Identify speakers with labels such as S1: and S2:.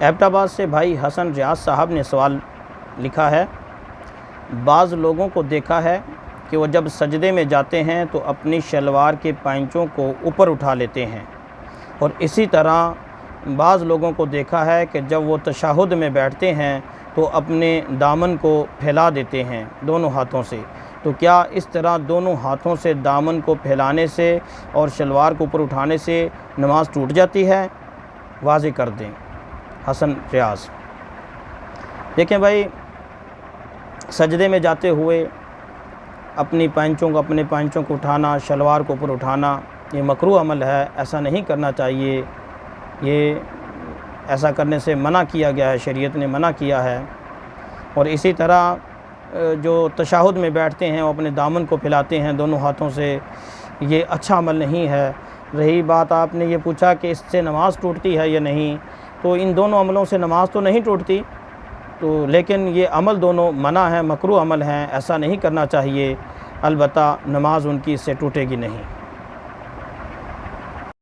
S1: Abbott آباد سے بھائی حسن ریاض صاحب نے سوال لکھا ہے، بعض لوگوں کو دیکھا ہے کہ وہ جب سجدے میں جاتے ہیں تو اپنی شلوار کے پائنچوں کو اوپر اٹھا لیتے ہیں، اور اسی طرح بعض لوگوں کو دیکھا ہے کہ جب وہ تشہد میں بیٹھتے ہیں تو اپنے دامن کو پھیلا دیتے ہیں دونوں ہاتھوں سے۔ تو کیا اس طرح دونوں ہاتھوں سے دامن کو پھیلانے سے اور شلوار کو اوپر اٹھانے سے نماز ٹوٹ جاتی ہے؟ واضح کر دیں۔ حسن ریاض، دیکھیں بھائی، سجدے میں جاتے ہوئے اپنے پائنچوں کو اٹھانا، شلوار کو اوپر اٹھانا، یہ مکروہ عمل ہے، ایسا نہیں کرنا چاہیے۔ یہ ایسا کرنے سے منع کیا گیا ہے، شریعت نے منع کیا ہے۔ اور اسی طرح جو تشہد میں بیٹھتے ہیں وہ اپنے دامن کو پھیلاتے ہیں دونوں ہاتھوں سے، یہ اچھا عمل نہیں ہے۔ رہی بات آپ نے یہ پوچھا کہ اس سے نماز ٹوٹتی ہے یا نہیں، تو ان دونوں عملوں سے نماز تو نہیں ٹوٹتی، لیکن یہ عمل دونوں منع ہیں، مکروہ عمل ہیں، ایسا نہیں کرنا چاہیے، البتہ نماز ان کی اس سے ٹوٹے گی نہیں۔